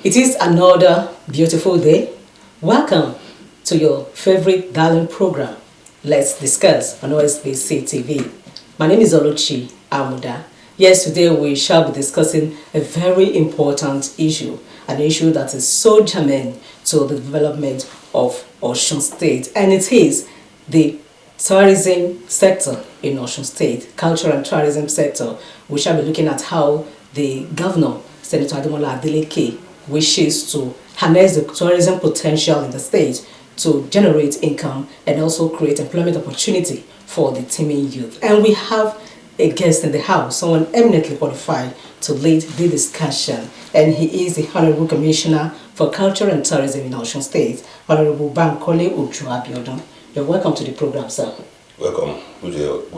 It is another beautiful day. Welcome to your favorite darling program, Let's Discuss on OSBC TV. My name is Oluchi Amuda. Yes, today we shall be discussing a very important issue, an issue that is so germane to the development of Osun State, and it is the tourism sector in Osun State, culture and tourism sector. We shall be looking at how the governor, Senator Ademola Adeleke, wishes to harness the tourism potential in the state to generate income and also create employment opportunity for the teeming youth. And we have a guest in the house, someone eminently qualified to lead the discussion, and he is the Honorable Commissioner for Culture and Tourism in Osun State, Honorable Bankole Ojo Abiodun. You're welcome to the program, sir. Welcome. Good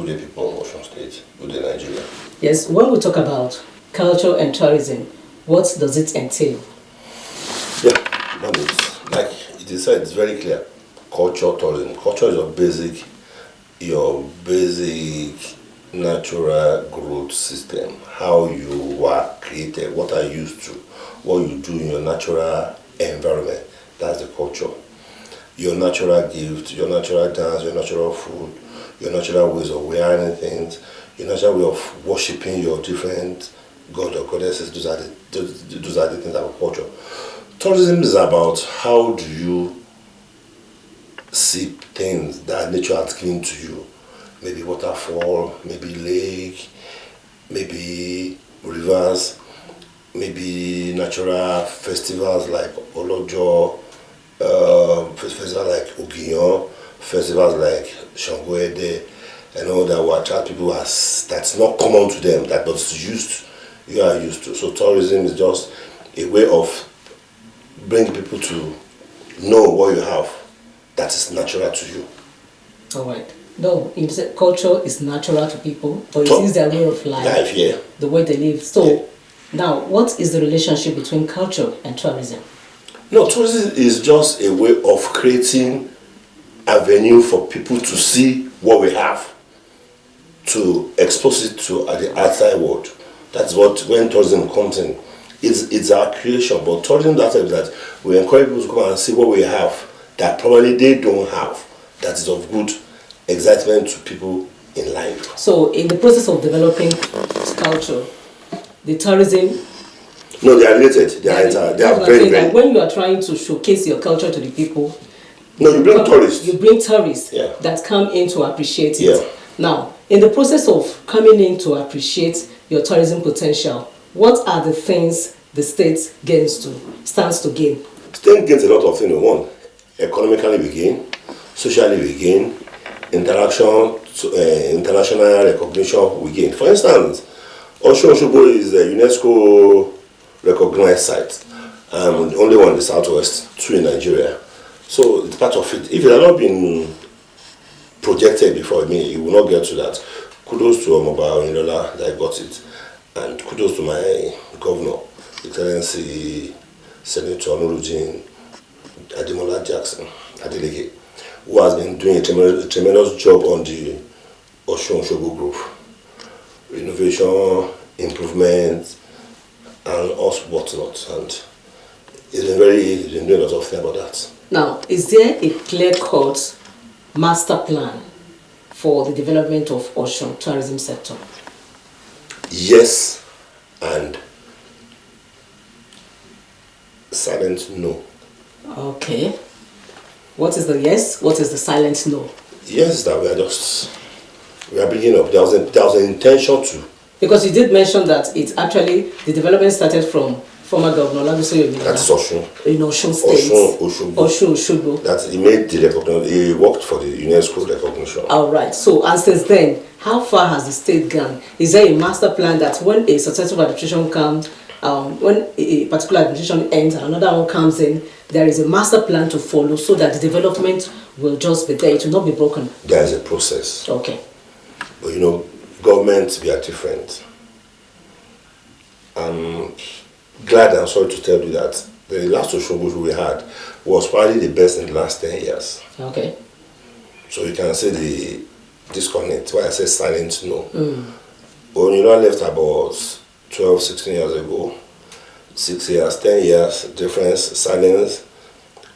day, people of Osun State. Good day, Nigeria. Yes, when we talk about culture and tourism, what does it entail? Yeah, like it is said, it's very clear. Culture, tourism. Culture is your basic natural growth system. How you were created, what are you used to, what you do in your natural environment. That's the culture. Your natural gift, your natural dance, your natural food, your natural ways of wearing things, your natural way of worshipping your different god or goddesses. Those are the things about culture. Tourism is about how do you see things that nature has given to you. Maybe waterfall, maybe lake, maybe rivers, maybe natural festivals like Olojo, festivals like Ogiyon, festivals like Shangoede, and all that will attract people that's not common to them, that you are used to. So tourism is just a way of bringing people to know what you have that is natural to you. All right. No, you said culture is natural to people, but it is their way of life. Yeah. The way they live. So, Now, what is the relationship between culture and tourism? No, tourism is just a way of creating avenue for people to see what we have, to expose it to the outside world. That's what, when tourism comes in, it's our creation. But tourism, that we encourage people to come and see what we have that probably they don't have, that is of good excitement to people in life. So, in the process of developing culture, the tourism... No, they are related. They are very. When you are trying to showcase your culture to the people... No, you bring tourists. You bring tourists that come in to appreciate it. Yeah. Now, in the process of coming in to appreciate your tourism potential, what are the things the state stands to gain? State gains a lot of things. One, economically we gain, socially we gain, interaction, international recognition we gain. For instance, Osun Osogbo is a UNESCO recognized site, the only one in the southwest, 2 in Nigeria. So it's part of it. If it had not been projected before me, you will not get to that. Kudos to Omoba Onilola that I got it, and kudos to my governor, Excellency Senator Honorable Ademola Adeleke, who has been doing a tremendous job on the Osun Osogbo Grove. Renovation, improvement, and also whatnot. And he's been doing a lot of things about that. Now, is there a clear-cut master plan for the development of Osun tourism sector? Yes, and silent no. Okay. What is the yes? What is the silent no? Yes, that we are bringing up. There was an intention to. Because you did mention that it actually, the development started from former Governor Olabisoye Oyedepo. That is Osun. In Osun State. Osun Osogbo. That he made the recognition. He worked for the UNESCO recognition. All right. So, and since then, how far has the state gone? Is there a master plan that when a successful administration comes, when a particular administration ends and another one comes in, there is a master plan to follow so that the development will just be there, it will not be broken? There is a process. Okay. But governments, we are different. I'm glad and sorry to tell you that the last Osogbo we had was probably the best in the last 10 years. Okay. So you can see the disconnect, why I say silent no. When I left about 12, 16 years ago, 6 years, 10 years difference, silence.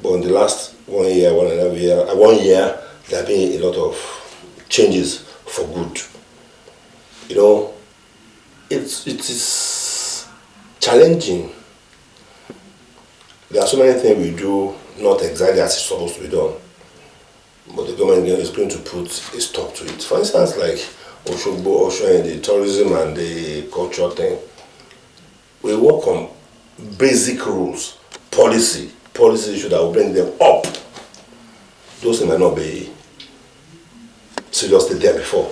But in the last 1 year, 1.5 year, 1 year, there have been a lot of changes for good. You know, it is challenging. There are so many things we do not exactly as it's supposed to be done, but the government is going to put a stop to it. For instance, like Oshogbo, Osun, the tourism and the culture thing, we work on basic rules, policy issues that will bring them up. Those things might not be seriously there before,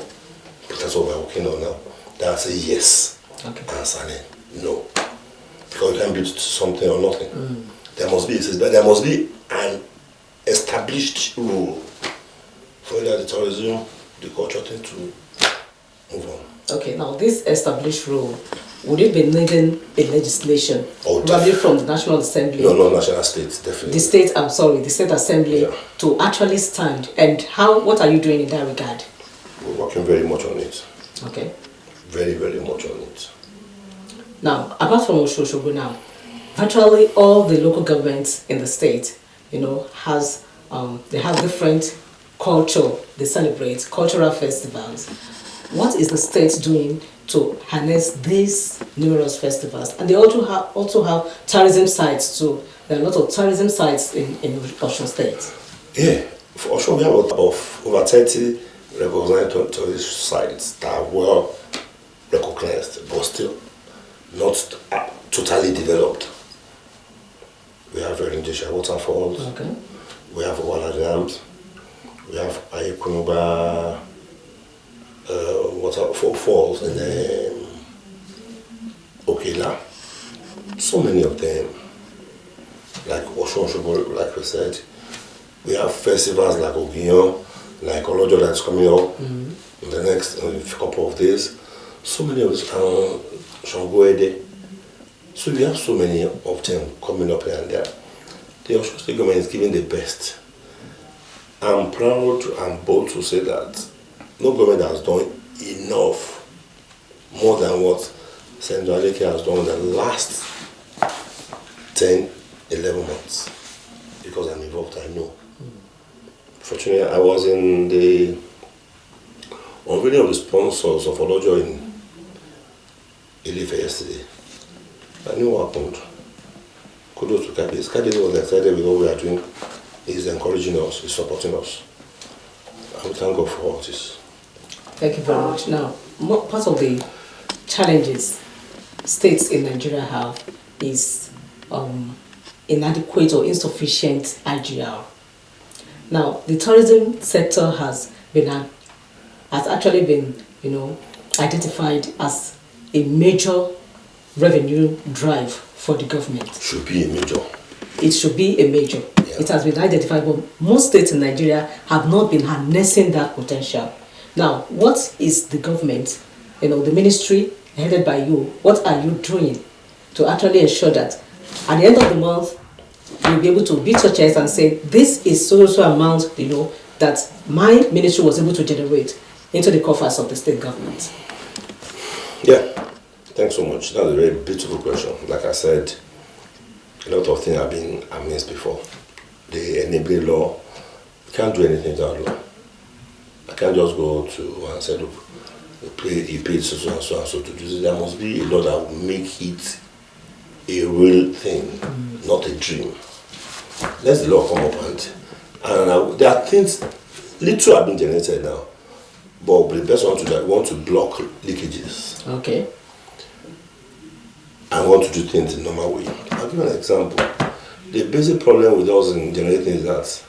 but that's what we're working on now. That's a yes. Okay. Answer no. Because you can't build something or nothing. There must be an established rule for either the tourism, the culture thing to move on. Okay, now this established rule, would it be needing a legislation, probably from the National Assembly? No, national state, definitely. The state assembly, to actually stand. And what are you doing in that regard? We're working very much on it. Okay. Very, very much on it. Now, apart from Oshogbo now, virtually all the local governments in the state, they have different culture. They celebrate cultural festivals. What is the state doing to harness these numerous festivals? And they also have tourism sites too. There are a lot of tourism sites in Osun State. Yeah, for Osun we have about over 30 recognized tourist sites that are well recognized, but still not totally developed. We have Erinjisha waterfalls. Okay. We have Wala dams. We have Ayekunuba waterfalls and Okela. So many of them, like Osun Oshogbo, like we said. We have festivals like Ogiyon, like Olojo that's coming up in the next couple of days. So many of us, Shangoede. So we have so many of them coming up here and there. The Osun State government is giving the best. I'm proud and bold to say that no government has done enough, more than what Senator Aleke has done in the last 10, 11 months. Because I'm involved, I know. Fortunately, I was in the unveiling of the sponsors of Olojo in Ilife yesterday. I knew what happened. Kudos to Kabiyesi. Kabiyesi was excited with what we are doing. He's encouraging us, he's supporting us. I will thank God for all this. Thank you very much. Now, part of the challenges states in Nigeria have is inadequate or insufficient IGR. Now, the tourism sector has actually been, identified as a major revenue drive for the government. Should be a major. It should be a major. Yeah. It has been identified, but most states in Nigeria have not been harnessing that potential. Now, what is the government, the ministry headed by you, what are you doing to actually ensure that at the end of the month, you'll be able to beat your chest and say, this is so amount, that my ministry was able to generate into the coffers of the state government? Yeah, thanks so much. That's a very beautiful question. Like I said, a lot of things have been amiss before. The enabling law, you can't do anything without law. I can't just go to and say, look, he paid so and so to do this. There must be a law that will make it a real thing, not a dream. Let the law come up and there are things, little have been generated now, but the best one to do, we want to block leakages. Okay. I want to do things in a normal way. I'll give you an example. The basic problem with us in generating is that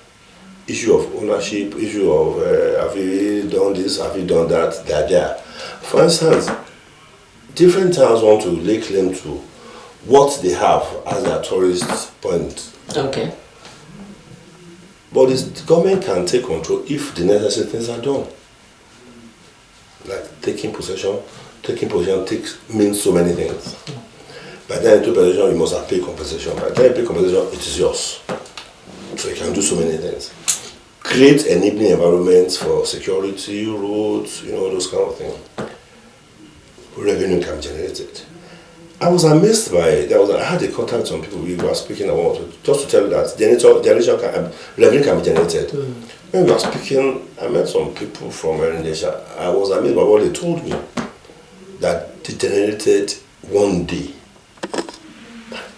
issue of ownership, issue of have you done this, have you done that, they're there. For instance, different towns want to lay claim to what they have as their tourist point. Okay. But the government can take control if the necessary things are done. Like taking possession means so many things. By the time you take possession, you must have paid compensation. By the time you pay compensation, it is yours. So you can do so many things. Create enabling environments for security, roads, those kind of things. Revenue can be generated. I was amazed by it. I had a contact with some people we were speaking about, just to tell you that revenue can be generated. When we were speaking, I met some people from Indonesia. I was amazed by what they told me, that they generated one day.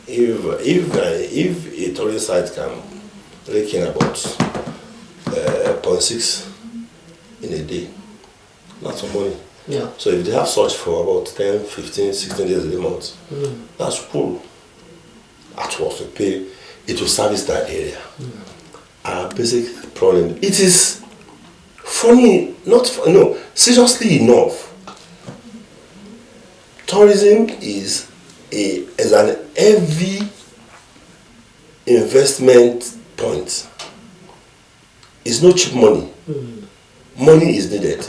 If a tourist site can rake in about 0.6 in a day, that's some money. Yeah. So if they have such for about 10, 15, 16 days a month, that's cool. At what to pay, it will service that area. Our basic problem, it is funny, seriously enough, tourism is an heavy investment point. It's not cheap money. Money is needed.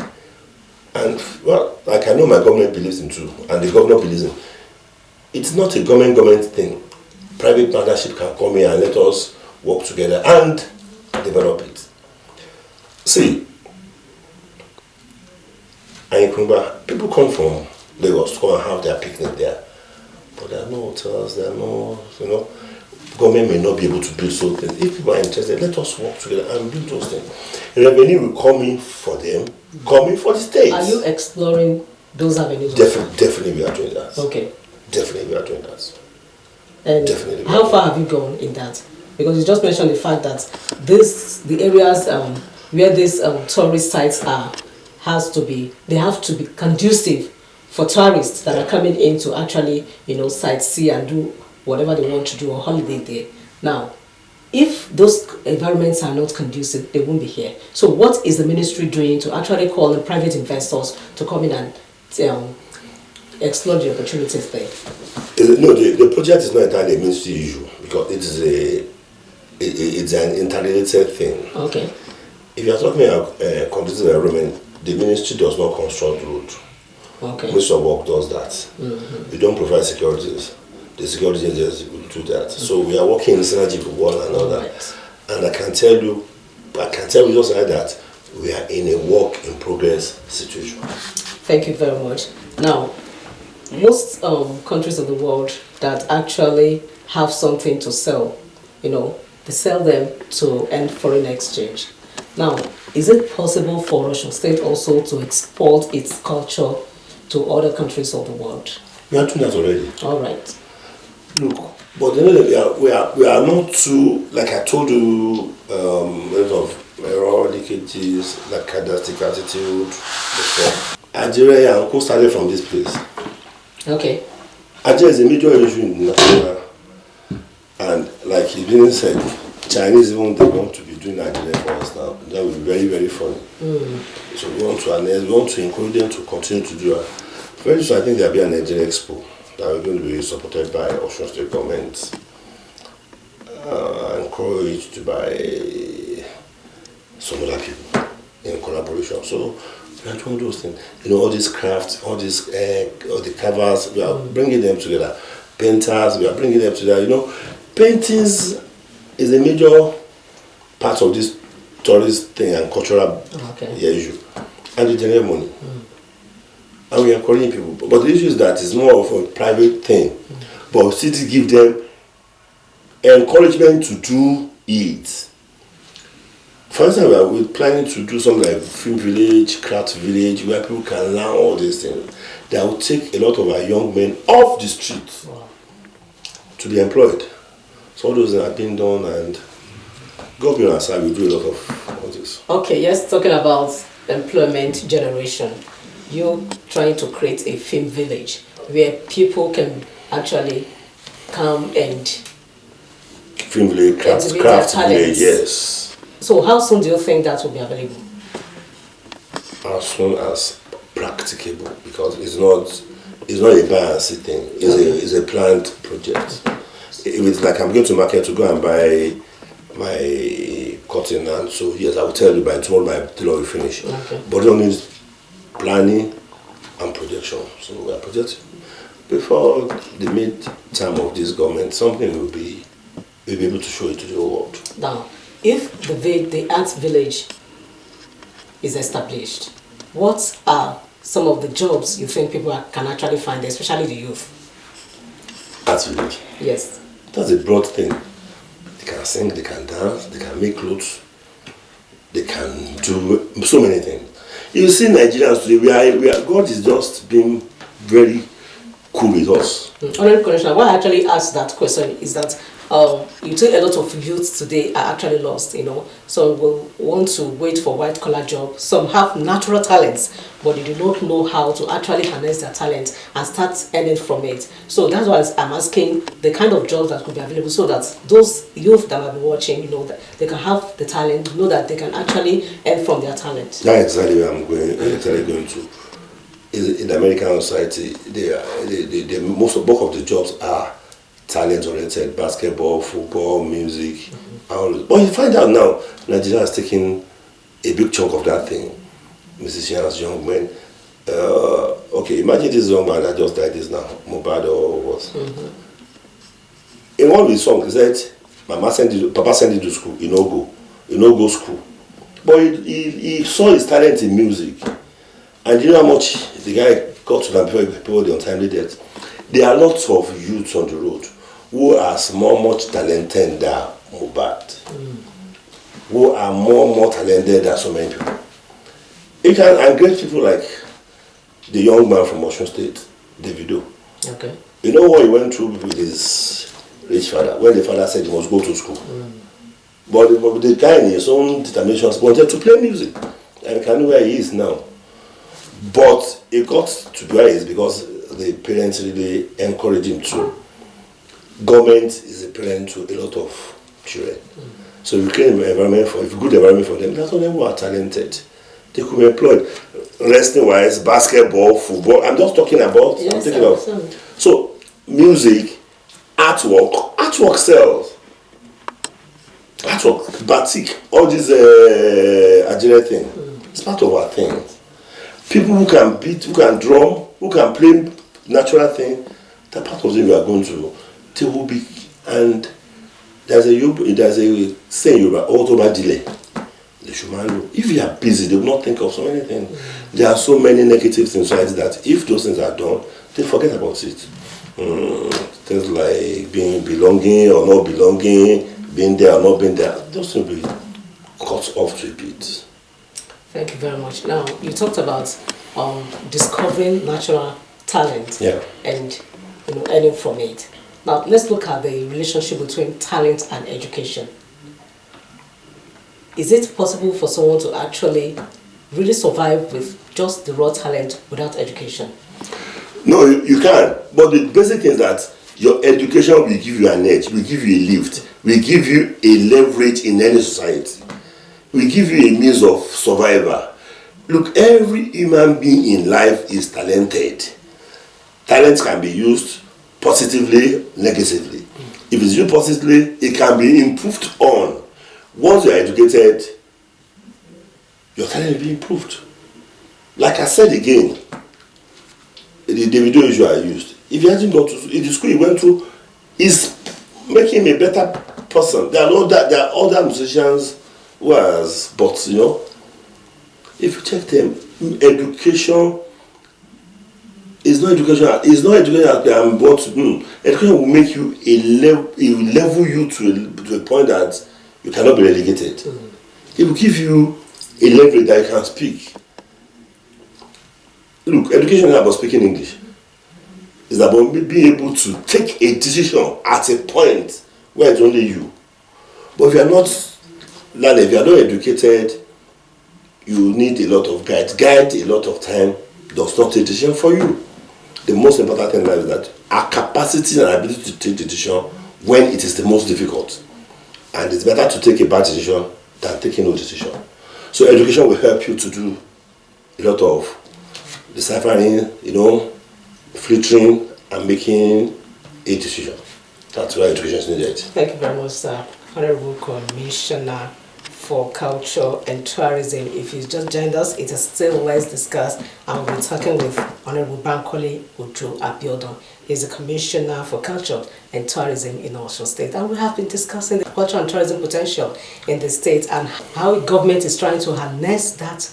And well, like I know my government believes in too, and the governor believes in. It's not a government thing. Private partnership can come here and let us work together and develop it. See, people come from Lagos to come and have their picnic there, but there are no hotels. There are no, government may not be able to build something. If people are interested, let us work together and build those things. Revenue will come in for them, come in for the states. Are you exploring those avenues? Definitely we are doing that. Okay. Definitely we are doing that. And definitely. How far have you gone in that? Because you just mentioned the fact that the areas where these tourist sites are, they have to be conducive for tourists that are coming in to actually, sigtsee and do whatever they want to do on holiday there. Now, if those environments are not conducive, they won't be here. So what is the ministry doing to actually call in private investors to come in and explore the opportunities there? No, the project is not entirely a ministry issue, because it's an interrelated thing. Okay. If you are talking about conducive environment, the ministry does not construct road. Okay. Ministry of Work does that. We don't provide securities. The security agencies will do that. So we are working in synergy with one another. Right. And I can tell you just like that, we are in a work in progress situation. Thank you very much. Now, most countries of the world that actually have something to sell, they sell them to earn foreign exchange. Now, is it possible for Osun State also to export its culture to other countries of the world? We are doing that already. All right. Look, but we are not too, like I told you, a lot of error leakages, like sarcastic attitude before. Nigeria and co started from this place. Okay. Nigeria is a major issue in Nigeria, and like he been said, Chinese even they want to be doing Nigeria for us now. That will be very, very funny. So we want to encourage them to continue to do that. Very soon, I think there will be a Nigeria Expo that we're going to be supported by Osun State government, encouraged by some other people in collaboration. So we are doing those things. All these crafts, all the covers, we are bringing them together. Painters, we are bringing them together. Paintings is a major part of this tourist thing and cultural issue, and we generate money. And we are encouraging people. But the issue is that it's more of a private thing. But still give them encouragement to do it. For instance, we're planning to do something like film village, craft village, where people can learn all these things. That will take a lot of our young men off the street to be employed. So all those things are being done, and God be on our side, we do a lot of all this. Okay, yes, talking about employment generation. You're trying to create a film village where people can actually come and film village, craft village, yes. So how soon do you think that will be available? As soon as practicable, because it's not a buy and see thing. It's a planned project. If it's like I'm going to market to go and buy my cotton, and so yes, I will tell you by tomorrow my tailor will finish. Okay. But it means planning and projection. So we are projecting before the mid-term of this government, something we'll be able to show it to the whole world. Now, if the art village is established, what are some of the jobs you think people can actually find, especially the youth? Arts Village. Yes. That's a broad thing. They can sing, they can dance, they can make clothes, they can do so many things. You see Nigerians today, God is just being very cool with us. Honorable Commissioner, why I actually asked that question is that you see a lot of youths today are actually lost, Some will want to wait for white collar jobs. Some have natural talents, but they do not know how to actually harness their talent and start earning from it. So that's why I'm asking the kind of jobs that could be available so that those youth that have been watching, that they can have the talent, know that they can actually earn from their talent. That's exactly where I'm going to. In the American society, bulk of the jobs are talent-oriented: basketball, football, music, all this. But you find out now, Nigeria is taking a big chunk of that thing. Musicians, young men. Okay, imagine this young man that just died this now, Mobad or what. In one of his songs, he said, Papa sent you to school, you no go school. But he saw his talent in music. And you know how much the guy got to them before the untimely death? There are lots of youths on the road who are much talented than Mobad, who are more talented than so many people. And great people like the young man from Osun State, Davido. Okay. You know what he went through with his rich father, when the father said he must go to school. But the guy in his own determination wanted to play music. And can know where he is now. But he got to where he is because the parents really encourage him to. Government is a parent to a lot of children. So if you create an environment a good environment for them, that's all them who are talented. They could be employed. Wrestling wise, basketball, football. I'm just talking about. Yes, I'm thinking of. So music, artwork sells. Artwork, batik, all this Algeria thing. It's part of our thing. People who can beat, who can drum, who can play natural thing, that part of them we are going to. They will be, and there's a saying Yoruba, Otoba delay. If you are busy, they will not think of so many things. There are so many negatives in society that if those things are done, they forget about it. Things like being belonging or not belonging, being there or not being there, those things will be cut off to a bit. Thank you very much. Now, you talked about discovering natural talent and earning from it. Now, let's look at the relationship between talent and education. Is it possible for someone to actually really survive with just the raw talent without education? No, you can. But the basic thing is that your education will give you an edge, will give you a lift, will give you a leverage in any society, will give you a means of survival. Look, every human being in life is talented. Talent can be used positively, negatively. If it's used positively, it can be improved on. Once you are educated, your talent will be improved. Like I said again, the Davido issue I used. If he hasn't got to the school he went to, is making him a better person. There are other musicians who has, but if you check them, education is not education. It's not education. Education will make you it will level you to a point that you cannot be relegated. It will give you a level that you can speak. Look, education is not about speaking English. It's about being able to take a decision at a point where it's only you. But if you are not learned, if you are not educated, you need a lot of guide. Guide a lot of time does not take decision for you. The most important thing is that our capacity and ability to take decision when it is the most difficult. And it's better to take a bad decision than taking no decision. So education will help you to do a lot of deciphering, filtering and making a decision. That's why education is needed. Thank you very much, sir. Honorable Commissioner for Culture and Tourism. If you just joined us, it is still Let's Discuss, and we'll be talking with Honorable Bankole Ojo Abiodun. He's the Commissioner for Culture and Tourism in Osun State, and we have been discussing the culture and tourism potential in the state and how government is trying to harness that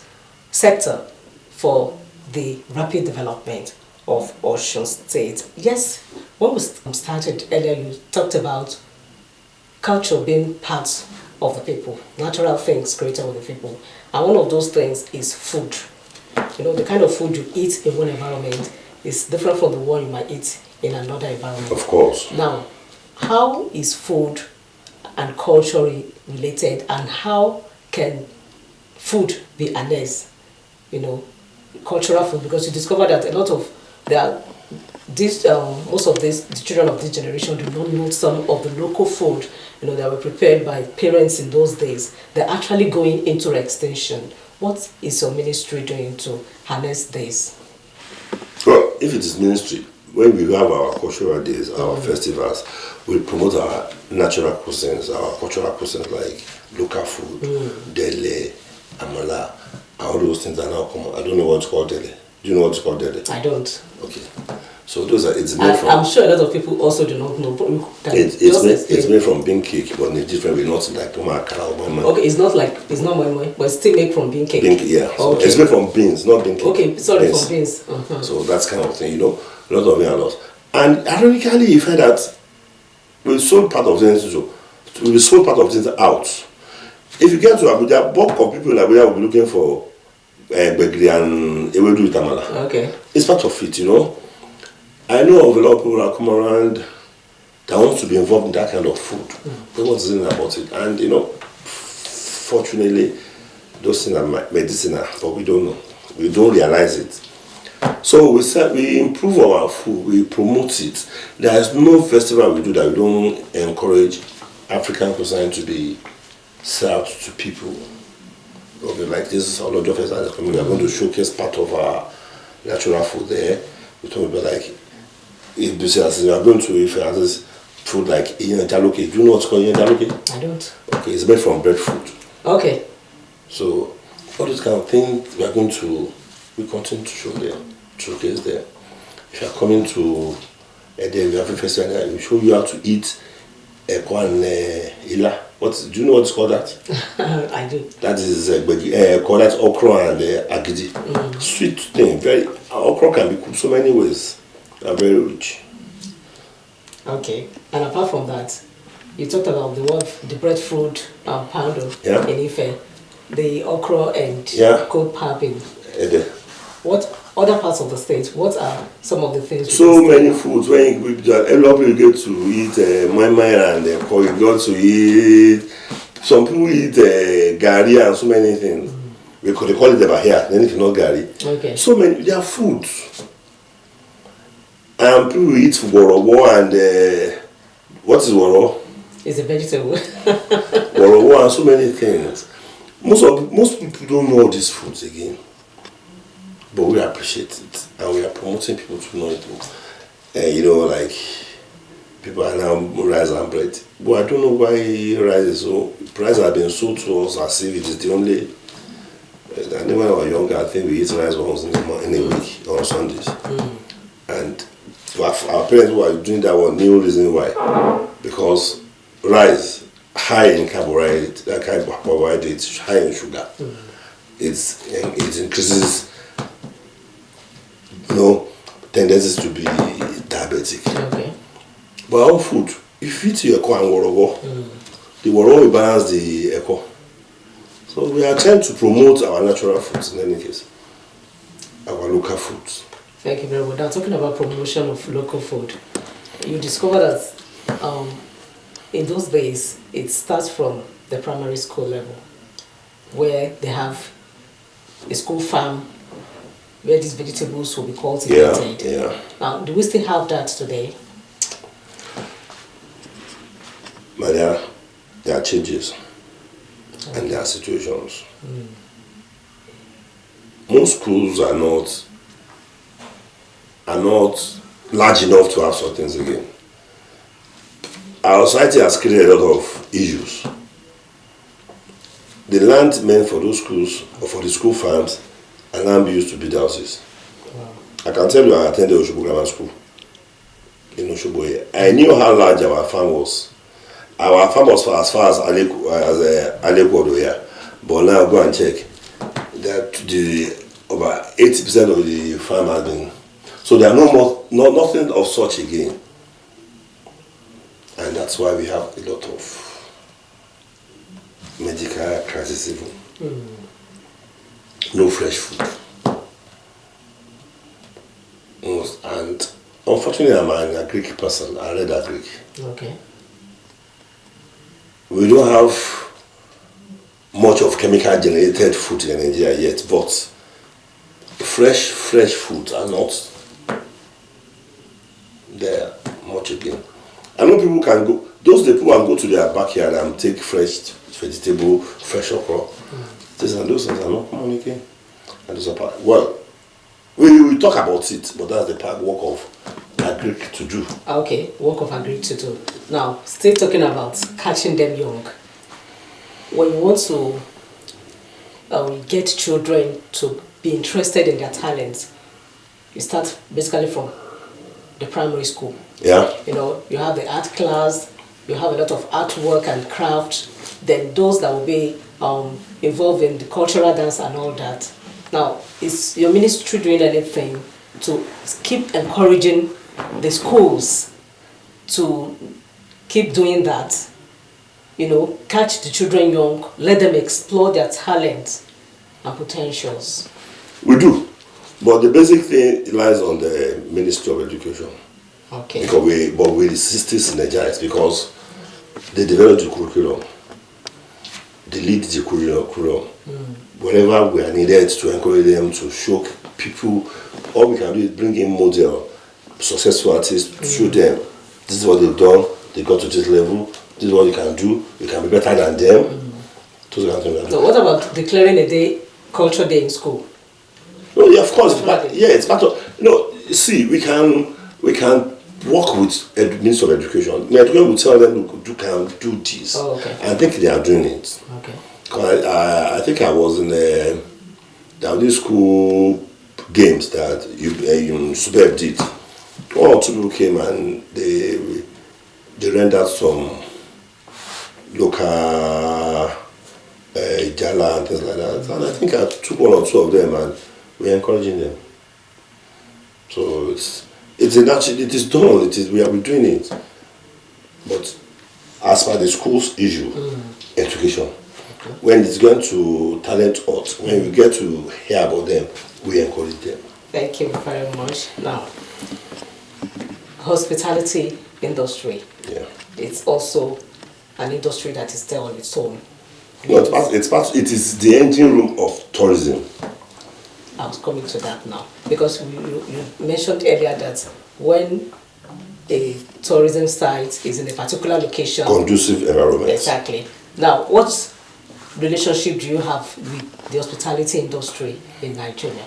sector for the rapid development of Osun State. Yes, when we started earlier, you talked about culture being part of the people, natural things created with the people. And one of those things is food. You know, the kind of food you eat in one environment is different from the one you might eat in another environment. Of course. Now, how is food and culture related, and how can food be harnessed? You know, cultural food, because you discover that a lot of most of the children of this generation do not know some of the local food, you know, that were prepared by parents in those days. They're actually going into extinction. What is your ministry doing to harness this? Well, if it is ministry, when we have our cultural days, our festivals, we promote our natural cuisines, our cultural cuisines like local food, dele, amala, and all those things are now common. I don't know what's called dele. Do you know what's called dele? I don't. Okay. So those are, it's made from... I'm sure a lot of people also do not know. It's made from bean cake, but in a different way, not like okay, it's not moi, but it's still made from bean cake. Bean, yeah. So okay. It's made from beans, not bean cake. Okay, sorry, from beans. Uh-huh. So that's kind of thing, you know, a lot of me are lost. And ironically, you find that we sold part of things out. If you get to Abuja, bulk of people in Abuja will be looking for Begri and Ewedu Tamala. Okay. It's part of it, you know. I know of a lot of people that come around that want to be involved in that kind of food. They want to know about it. And, you know, fortunately, those things are medicinal, but we don't know. We don't realize it. So we improve our food, we promote it. There is no festival we do that we don't encourage African cuisine to be served to people. Okay, like this Olojo festival is coming, we are going to showcase part of our natural food there. We talk about like, if we are going to, if there's this food like Iyan Jaloke. Do you know what's called Iyan Jaloke? I don't. Okay, it's made from breadfruit. Okay. So all these kind of things we continue to showcase there. If you are coming to the African festival, we show you how to eat Eko and Ila. Do you know what's called that? I do. That is called that okra and agidi. Sweet thing. Okra can be cooked so many ways. Are very rich. Okay. And apart from that, you talked about the breadfruit powder in Ife, the okra and cold pap in. What other parts of the state? What are some of the things? So many foods. When you get to eat mai and you got to eat. Some people eat gari and so many things. They call it the bahia. Then it's not gari. Okay. So many. They are foods. And people eat worowo and what is woro? It's a vegetable. Worowo and so many things. Most people don't know these foods again. But we appreciate it, and we are promoting people to know it. You know, like people are now rice and bread. But I don't know why rice is so. Rice has been sold to us as if it is the only. And when we were younger, I think we eat rice once in a week on Sundays. And our parents who are doing that one knew reason why, because rice high in carbohydrate, high in sugar. It increases. Tendencies to be diabetic. Okay. But our food, if you eat your echo and worowo, the worowo will balance the echo. So we are trying to promote our natural foods in any case, our local foods. Thank you very much. Now, talking about promotion of local food, you discover that in those days it starts from the primary school level, where they have a school farm where these vegetables will be cultivated. Yeah. Now, do we still have that today? But there are changes and there are situations. Most schools are not large enough to have such things again. Our society has created a lot of issues. The land meant for those schools or for the school farms and now be used to build houses. Wow. I can tell you I attended Osogbo Grammar School in Osogbo here. I knew how large our farm was. Our farm was as far as Aleko here. But now go and check that over 80% of the farm has been. So So there are nothing of such again. And that's why we have a lot of medical crisis even. No fresh food. And unfortunately, I'm an Greek person. I read Greek. Okay. We don't have much of chemical generated food in Nigeria yet, but fresh food are not there much again. I know people can go, those people can go to their backyard and take fresh vegetable, fresh okra. These and those things are not common again. And those are part, well, we talk about it, but that's the part work of agric to do. Okay, work of agric to do. Now, still talking about catching them young. When you want to get children to be interested in their talents, you start basically from the primary school. Yeah. You know, you have the art class, you have a lot of artwork and craft, then those that will be involved in the cultural dance and all that. Now, is your ministry doing anything to keep encouraging the schools to keep doing that? You know, catch the children young, let them explore their talents and potentials. We do, but the basic thing lies on the Ministry of Education. Okay. Because we resist this in Nigeria because they develop the curriculum, they lead the curriculum. Whenever we are needed to encourage them to show people, all we can do is bring in model, successful artists, to show them this is what they've done, they got to this level, this is what you can do, you can be better than them. So what about declaring a day, culture day in school? No, yeah, of course, it's part of, see, we can work with the Ministry of Education. The education will tell them you can do this. Oh, okay. I think they are doing it. Okay. I think I was in these school games that Superb did. One or two people came and they rendered some local jala and things like that. And I think I took one or two of them and we're encouraging them. So it is done. We are doing it. But as per the school's issue, education. When it's going to talent art, when we get to hear about them, we encourage them. Thank you very much. Now, hospitality industry. Yeah. It's also an industry that is there on its own. No, it is the engine room of tourism. I was coming to that now because you mentioned earlier that when a tourism site is in a particular location, conducive environment. Exactly. Now, what relationship do you have with the hospitality industry in Nigeria?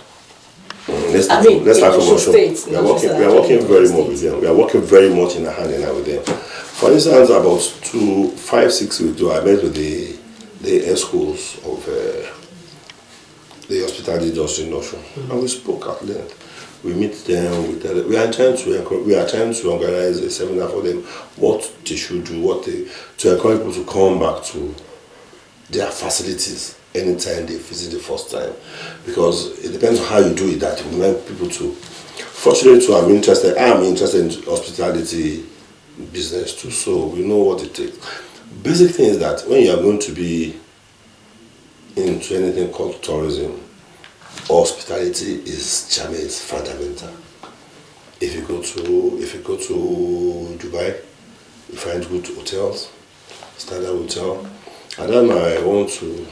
Let's start from Osun. We are working very much with them. We are working very much in hand with them. For instance, about 5-6 weeks ago, I met with the schools of the hospitality industry in Osun, and we spoke at length. We meet them. We are trying to organize a seminar for them, what they should do, to encourage people to come back to their facilities anytime they visit the first time, because it depends on how you do it that will make people to. Fortunately, I am interested in hospitality business too, so we know what it takes. Basic thing is that when you are going to be into anything called tourism, hospitality is fundamental. If you go to Dubai, you find good hotels, standard hotel. And then I want to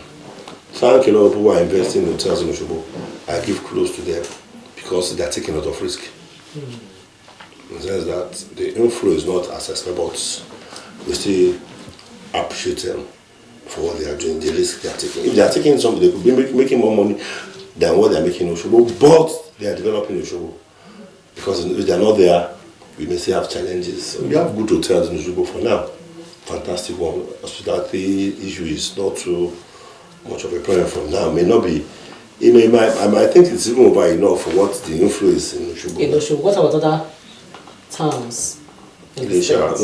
thank a lot of people who are investing in hotels in Osogbo. I give kudos to them because they are taking a lot of risk. In the sense that the inflow is not accessible, but we still appreciate them for what they are doing, the risk they are taking. If they are taking something, they could be making more money than what they are making in Osogbo, but they are developing Osogbo. Because if they are not there, we may still have challenges. So we have good hotels in Osogbo for now. Fantastic one. Hospitality issue is not too much of a problem for now. May not be. I think it's even over enough for what the influence in Osogbo. In Osogbo, what about other towns? Ilesha,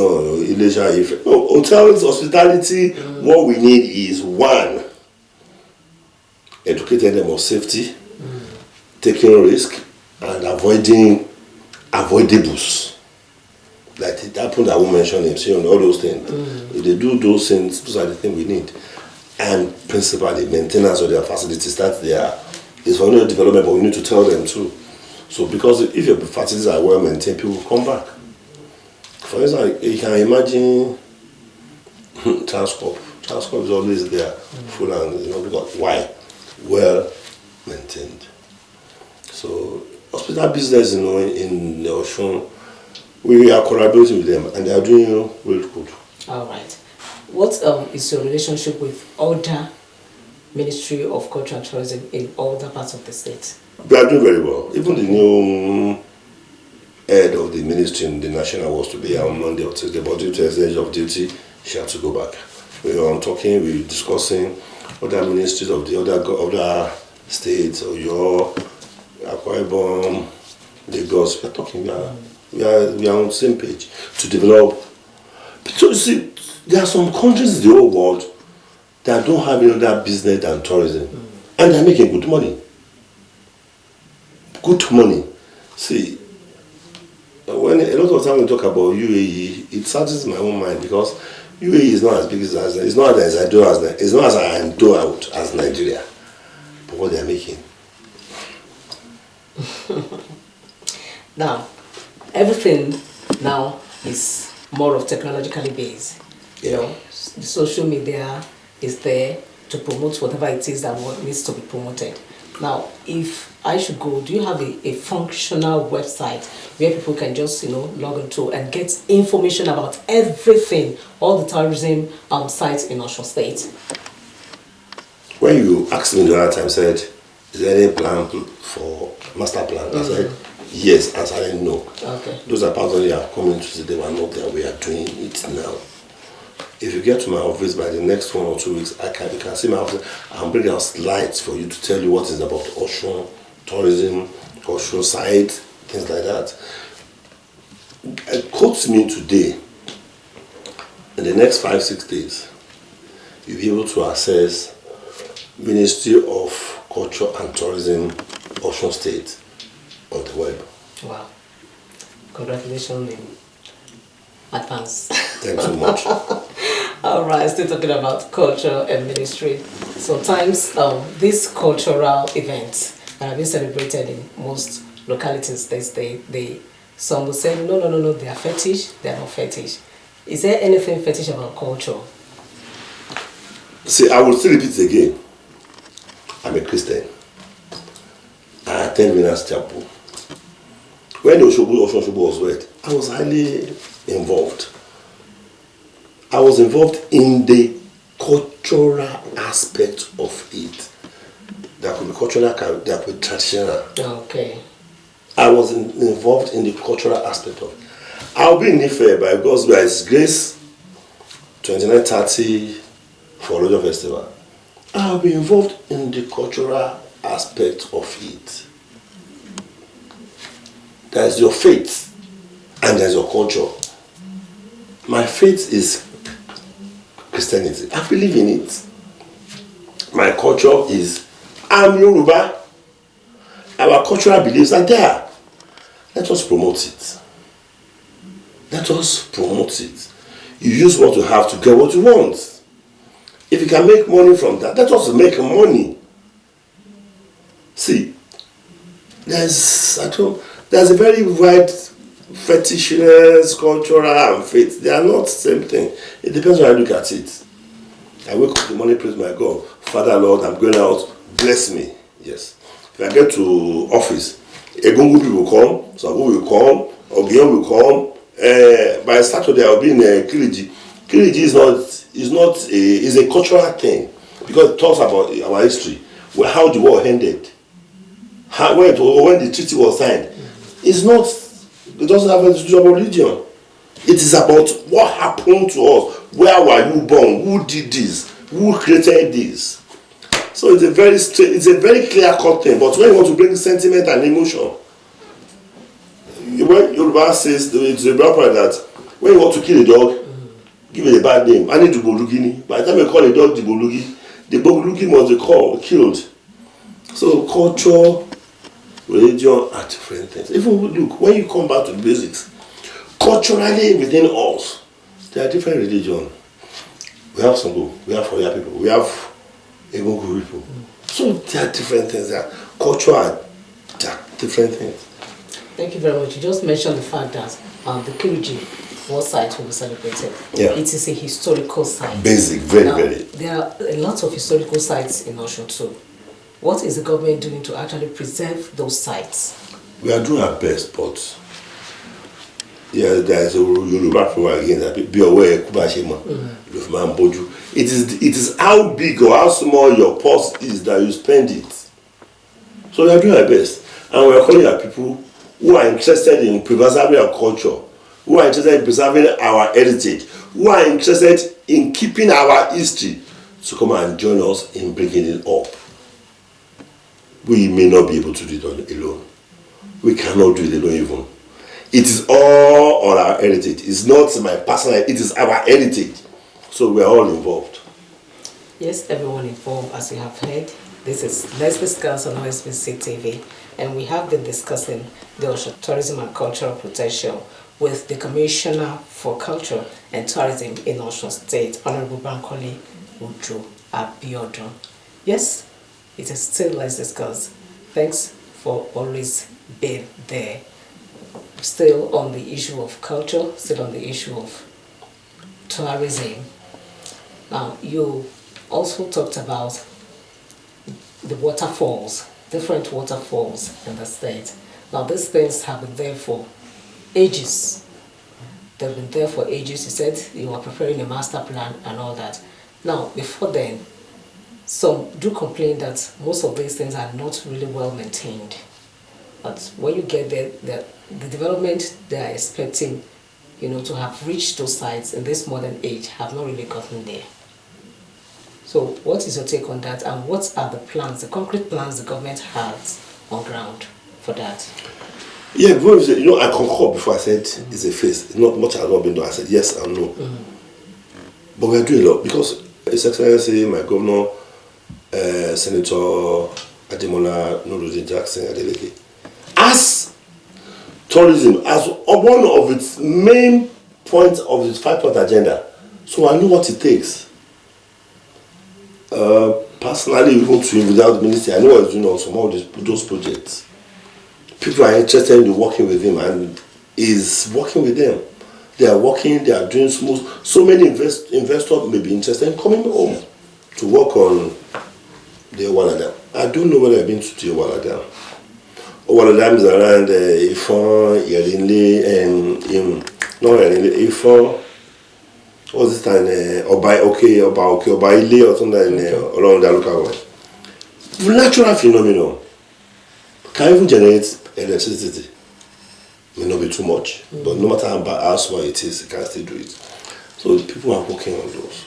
hotels, hospitality. What we need is one, educating them on safety, taking risk, and avoiding avoidables. Like it happened, I won't mention names, all those things. If they do those things, those are the things we need. And principally, maintenance of their facilities, that they are, it's for no development, but we need to tell them too. So because if your facilities are well maintained, people will come back. For instance, you can imagine Transcorp. Transcorp is always there, full and, because why? Well maintained. So hospital business, in the Osun, we are collaborating with them and they are doing really good. All right. What is your relationship with other Ministry of Culture and Tourism in other parts of the state? We are doing very well. Even the new head of the ministry in the national was to be here on Monday or Tuesday, but due to exchange of duty, she had to go back. We were talking, we were discussing other ministries of the other states, Oyo, Akwa Ibom, Lagos. We are talking, we are on the same page to develop. So you see, there are some countries in the whole world that don't have any other business than tourism, and they're making good money. Good money. See, when a lot of time we talk about UAE, it touches my own mind because UAE is not as big as it's not as endowed as Nigeria, but what they are making. Now, everything now is more of technologically based. The social media is there to promote whatever it is that needs to be promoted. Now, if I should go, do you have a functional website where people can just, log into and get information about everything, all the tourism sites in Osun State? When you asked me the other time, said, is there any plan for master plan? I said, yes, and I said no. Okay. Those are parts of you have come into today, they were not there, we are doing it now. If you get to my office by the next 1 or 2 weeks, you can see my office. I'll bring out slides for you to tell you what is about Osun, tourism, Osun site, things like that. Quote me today, in the next 5-6 days, you'll be able to access Ministry of Culture and Tourism, Osun State, on the web. Wow. Congratulations in advance. Thanks so much. All right, still talking about culture and ministry. Sometimes these cultural events are being celebrated in most localities. Some will say, no, they are fetish, they are not fetish. Is there anything fetish about culture? See, I will still repeat it again. I'm a Christian. I attend Winners Chapel. When the Osun Osogbo was wed, I was highly involved. I was involved in the cultural aspect of it. There could be cultural, there could be traditional. Okay. I was involved in the cultural aspect of it. I'll be in Ife by God's grace, 29:30 for Ojo Festival. I'll be involved in the cultural aspect of it. There's your faith and there's your culture. My faith is Christianity. I believe in it. My culture is I'm Yoruba. Our cultural beliefs are there. Let us promote it. Let us promote it. You use what you have to get what you want. If you can make money from that, let us make money. See, there's a very wide fetishness, cultural and faith. They are not the same thing. It depends on how you look at it. I wake up in the morning, praise my God. Father, Lord, I'm going out. Bless me. Yes. If I get to office, Egungun people will come, Sabu will come, Ogion will come. By Saturday, I'll be in Kiriji. Kiriji is a cultural thing because it talks about our history, how the war ended, when the treaty was signed. It doesn't have a about religion. It is about what happened to us. Where were you born? Who did this? Who created this? So it's a very clear-cut thing. But when you want to bring sentiment and emotion, when Yoruba says it's a proper that when you want to kill a dog, give it a bad name. I need Dubolugini. By the time you call a dog Dibolugi, the Dibolugi must be killed. So culture, religion are different things. Even look, when you come back to the basics, culturally within us, there are different religions. We have Sango, we have Oya people, we have Egungun people. So there are different things. There are culture, there are different things. Thank you very much. You just mentioned the fact that the Kiriji war site will be celebrated. Yeah. It is a historical site. Basic, very, now, very. There are a lot of historical sites in Osun too. What is the government doing to actually preserve those sites? We are doing our best, but yeah, there is a Yoruba proverb again that be aware it is how big or how small your purse is that you spend it. So we are doing our best, and we are calling our people who are interested in preserving our culture, who are interested in preserving our heritage, who are interested in keeping our history, to come and join us in bringing it up. We may not be able to do it alone. We cannot do it alone even. It is all on our heritage. It's not my personal, it is our heritage. So we are all involved. Yes, everyone involved, as you have heard. This is Let's Discuss on OSBC TV, and we have been discussing the Osun tourism and cultural potential with the Commissioner for Culture and Tourism in Osun State, Honorable Bankole Ojo Abiodun. Yes, it is still Let's Discuss. Thanks for always being there. Still on the issue of culture, still on the issue of tourism. Now, you also talked about the waterfalls, different waterfalls in the state. Now, these things have been there for ages. They've been there for ages. You said you were preparing a master plan and all that. Now, before then, some do complain that most of these things are not really well maintained. But when you get there, the development they are expecting, to have reached those sites in this modern age have not really gotten there. So what is your take on that, and what are the plans, the concrete plans the government has on ground for that? Yeah, I concur before I said it's a phase. Not much has not been done. I said yes and no. But we are doing a lot because His Excellency, my governor, Senator Ademola Nuruddin Jackson Adeleke, as tourism as one of its main points of its 5-point agenda. So I know what it takes. Personally, even to him without the ministry, I know what he's doing on some of those projects. People are interested in working with him, and he's working with them. They are working, they are doing smooth. So many investors may be interested in coming home to work on the Owaladam. I don't know whether I've been to the Owaladam. Owaladam is around Ifon, Yerinle, and Ifon. What's this time? Obaile or something around the local government. Natural phenomenon can even generate electricity. May not be too much, but no matter how small it is, it can still do it. So the people are working on those.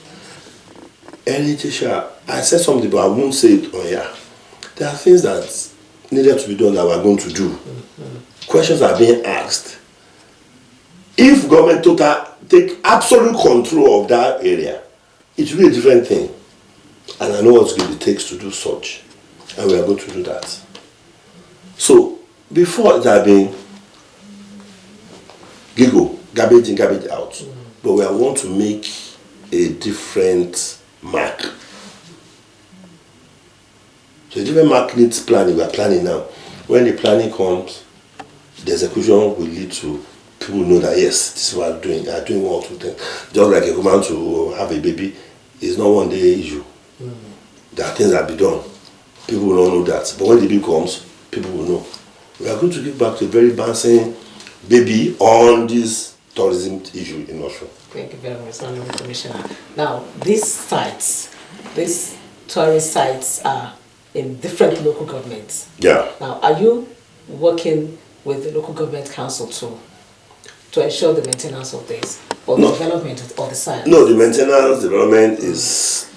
I said something, but I won't say it on here. There are things that needed to be done that we're going to do. Questions are being asked. If government take absolute control of that area, it will be a different thing. And I know what it takes to do such. And we are going to do that. So, before it had been garbage in, garbage out. But we want to make a different mark. So a different mark needs planning. We are planning now. When the planning comes, the execution will lead to people know that yes, this is what I'm doing. I'm doing 1 or 2 things. Just like a woman to have a baby is not one day issue. There are things that be done. People will not know that. But when the baby comes, people will know. We are going to give back to a very bouncing baby on this tourism issue in Osun. Thank you very much, Honorable Commissioner. Now, these sites, these tourist sites are in different local governments. Yeah. Now, are you working with the local government council to ensure the maintenance of this or the development of the site? No, the maintenance development is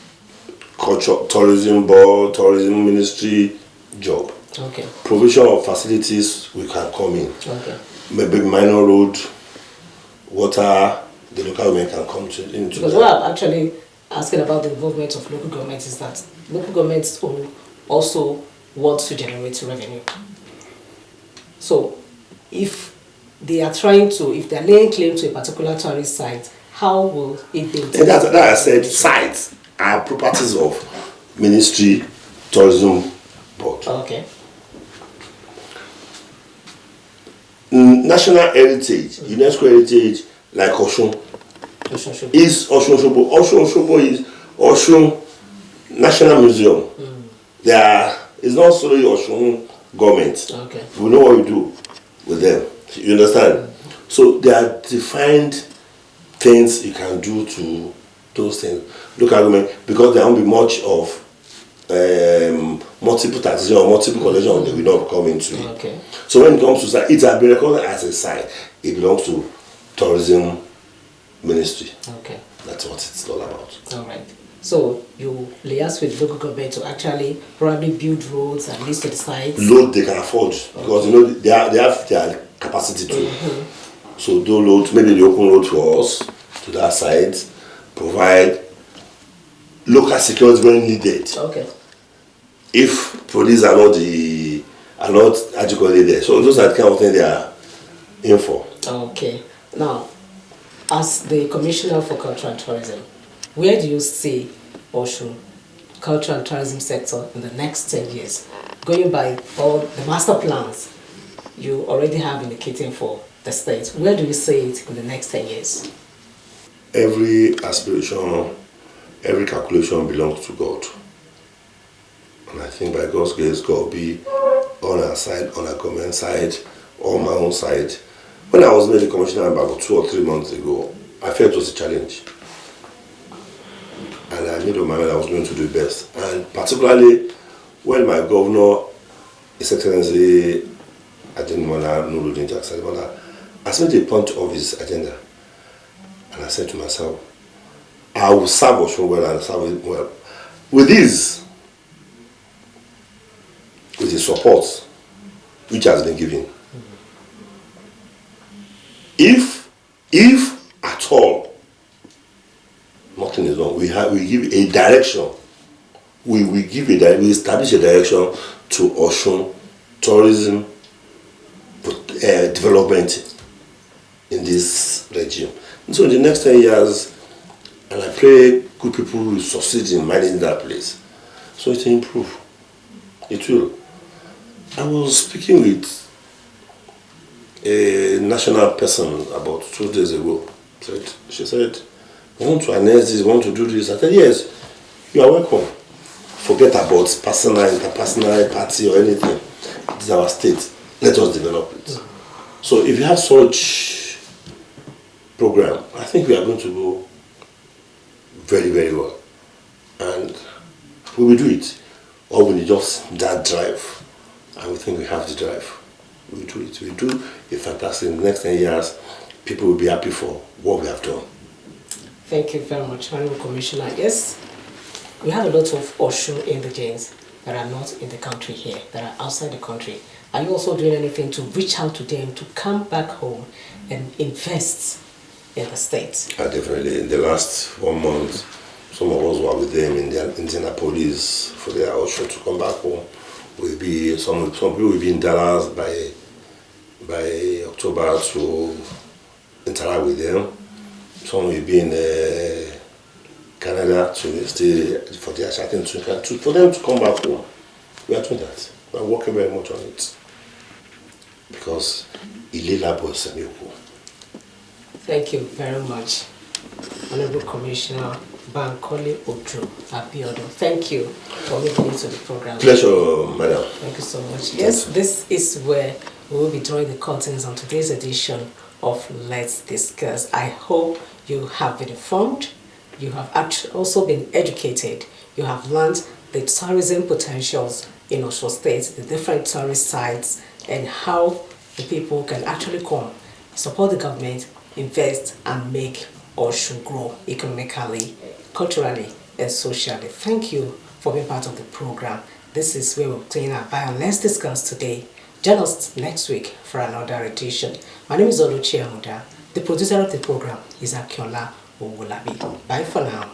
culture, tourism board, tourism ministry job. Okay. Provision of facilities, we can come in. Okay. Maybe minor road, water, the local government can come into because that. what I'm actually asking about the involvement of local government is that local governments also want to generate revenue. So if they are trying to, if they're laying claim to a particular tourist site, how will it be? And that I said, sites are properties of Ministry Tourism Board. Okay. National heritage, UNESCO heritage, like Osun, is Osun Osogbo. Osun Osogbo is Osun National Museum. It's not solely Osun government. Okay. We know what we do with them. You understand? So there are defined things you can do to those things. Look at them, because there won't be much of multiple taxation or multiple collection, they will not come into it. Okay. So when it comes to site, it has been recorded as a site. It belongs to Tourism Ministry. Okay. That's what it's all about. All right. So you liaise with local government to actually probably build roads and lease to the sites. Load they can afford, because you know they have their capacity too. So do load, maybe they open road for us to that site, provide local security when needed. Okay. If police are not adequately there. So those are the kind of things they are in for. Okay. Now, as the Commissioner for Culture and Tourism, where do you see Osun culture and tourism sector in the next 10 years? Going by all the master plans you already have indicating for the state, where do you see it in the next 10 years? Every aspiration, every calculation belongs to God. And I think by God's grace, God will be on our side, on our government side, on my own side. When I was made the commissioner about 2 or 3 months ago, I felt it was a challenge. And I made up my mind I was going to do best. And particularly when my governor, His Excellency Adinmola Nuruddin Jaksalimala, asked me to point of his agenda. And I said to myself, I will serve Osun well and serve it well. With this, with the support which has been given. If at all nothing is wrong, we give a direction. We establish a direction to Osun tourism development in this region. And so in the next 10 years, and I pray good people will succeed in managing that place. So it will improve. It will. I was speaking with a national person about 2 days ago. She said, we want to announce this, we want to do this. I said, yes, you are welcome. Forget about personal, interpersonal, party or anything. It is our state. Let us develop it. So if you have such program, I think we are going to go very, very well. And we will do it. Or we need just that drive. And we think we have the drive. We do it. We do a fantastic. In the next 10 years, people will be happy for what we have done. Thank you very much, Honorable Commissioner. Yes, we have a lot of Osun indigents that are not in the country here, that are outside the country. Are you also doing anything to reach out to them to come back home and invest in the state? Definitely. In the last 1 month, some of us were with them in the Indianapolis for their Osun to come back home. Will be some people will be in Dallas by October to interact with them. Some will be in Canada to stay for their chatting for them to come back home. We are doing that. We are working very much on it because Thank you very much, Honorable Commissioner Bankole Ojo Abiodun. Thank you for making it to the program. Pleasure, madam. Thank you so much. Yes, this is where we will be drawing the curtains on today's edition of Let's Discuss. I hope you have been informed, you have actually also been educated, you have learned the tourism potentials in Osun State, the different tourist sites, and how the people can actually come, support the government, invest, and make Osun grow economically, culturally, and socially. Thank you for being part of the program. This is where we're playing our bye and Let's Discuss today. Join us next week for another edition. My name is Oluchi Amuda. The producer of the program is Akiola Owolabi. Bye for now.